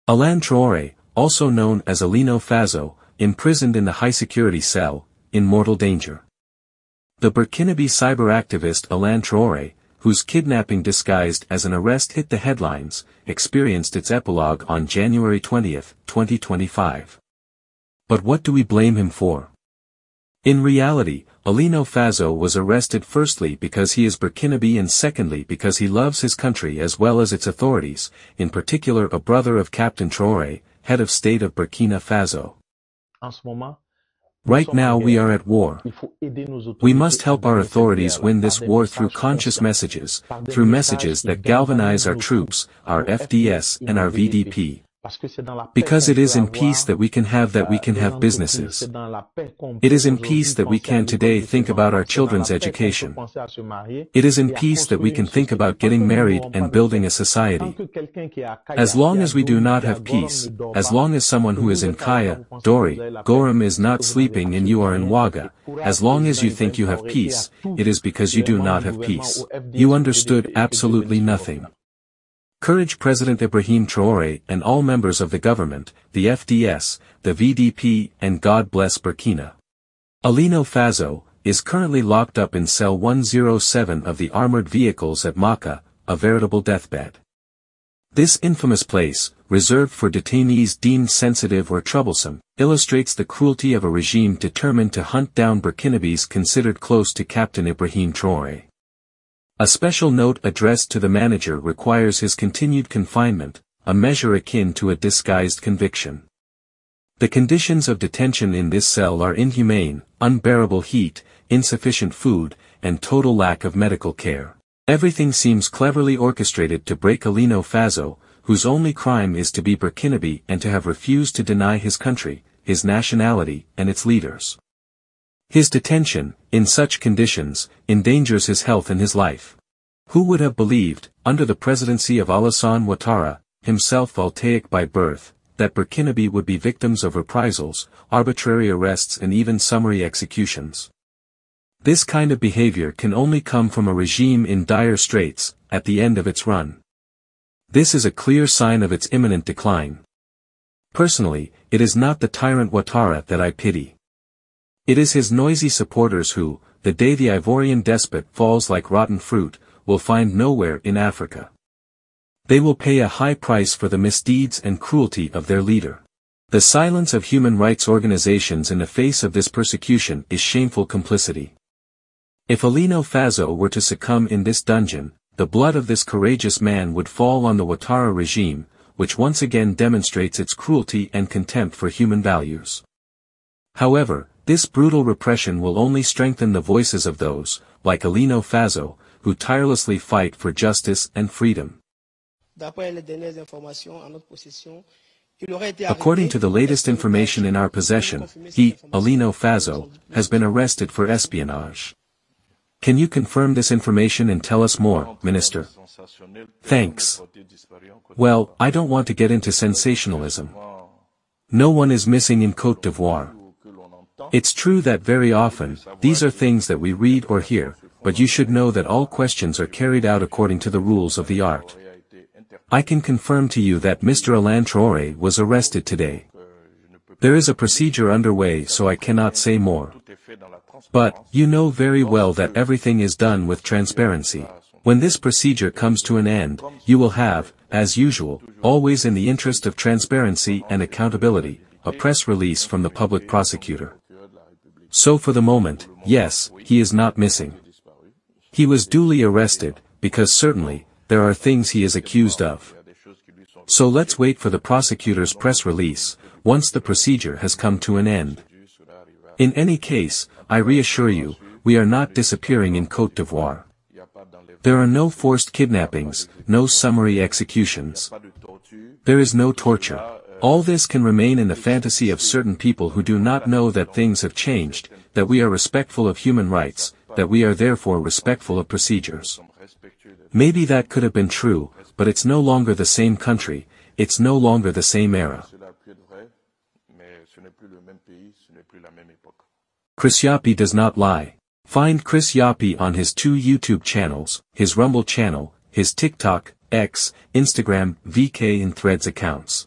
Alain Traoré, also known as Alino Faso, imprisoned in the high-security cell, in mortal danger. The Burkinabé cyberactivist Alain Traoré, whose kidnapping disguised as an arrest hit the headlines, experienced its epilogue on January 20, 2025. But what do we blame him for? In reality, Alino Faso was arrested firstly because he is Burkinabé and secondly because he loves his country as well as its authorities, in particular a brother of Captain Traoré, head of state of Burkina Faso. Right now we are at war. We must help our authorities win this war through conscious messages, through messages that galvanize our troops, our FDS and our VDP. Because it is in peace that we can have businesses. It is in peace that we can today think about our children's education. It is in peace that we can think about getting married and building a society. As long as we do not have peace, as long as someone who is in Kaya, Dori, Goram is not sleeping and you are in Waga, as long as you think you have peace, it is because you do not have peace. You understood absolutely nothing. Courage President Ibrahim Traoré and all members of the government, the FDS, the VDP and God bless Burkina. Alino Faso is currently locked up in cell 107 of the armored vehicles at Maka, a veritable deathbed. This infamous place, reserved for detainees deemed sensitive or troublesome, illustrates the cruelty of a regime determined to hunt down Burkinabés considered close to Captain Ibrahim Traoré. A special note addressed to the manager requires his continued confinement, a measure akin to a disguised conviction. The conditions of detention in this cell are inhumane, unbearable heat, insufficient food, and total lack of medical care. Everything seems cleverly orchestrated to break Alino Faso, whose only crime is to be Burkinabé and to have refused to deny his country, his nationality, and its leaders. His detention, in such conditions, endangers his health and his life. Who would have believed, under the presidency of Alassane Ouattara, himself voltaic by birth, that Burkinabé would be victims of reprisals, arbitrary arrests and even summary executions? This kind of behavior can only come from a regime in dire straits, at the end of its run. This is a clear sign of its imminent decline. Personally, it is not the tyrant Ouattara that I pity. It is his noisy supporters who, the day the Ivorian despot falls like rotten fruit, will find nowhere in Africa. They will pay a high price for the misdeeds and cruelty of their leader. The silence of human rights organizations in the face of this persecution is shameful complicity. If Alino Faso were to succumb in this dungeon, the blood of this courageous man would fall on the Ouattara regime, which once again demonstrates its cruelty and contempt for human values. However, this brutal repression will only strengthen the voices of those, like Alino Faso, who tirelessly fight for justice and freedom. According to the latest information in our possession, he, Alino Faso, has been arrested for espionage. Can you confirm this information and tell us more, Minister? Thanks. Well, I don't want to get into sensationalism. No one is missing in Côte d'Ivoire. It's true that very often, these are things that we read or hear, but you should know that all questions are carried out according to the rules of the art. I can confirm to you that Mr. Alain Traoré was arrested today. There is a procedure underway so I cannot say more. But, you know very well that everything is done with transparency. When this procedure comes to an end, you will have, as usual, always in the interest of transparency and accountability, a press release from the public prosecutor. So for the moment, yes, he is not missing. He was duly arrested, because certainly, there are things he is accused of. So let's wait for the prosecutor's press release, once the procedure has come to an end. In any case, I reassure you, we are not disappearing in Côte d'Ivoire. There are no forced kidnappings, no summary executions. There is no torture. All this can remain in the fantasy of certain people who do not know that things have changed, that we are respectful of human rights, that we are therefore respectful of procedures. Maybe that could have been true, but it's no longer the same country, it's no longer the same era. Chris Yapi does not lie. Find Chris Yapi on his 2 YouTube channels, his Rumble channel, his TikTok, X, Instagram, VK and Threads accounts.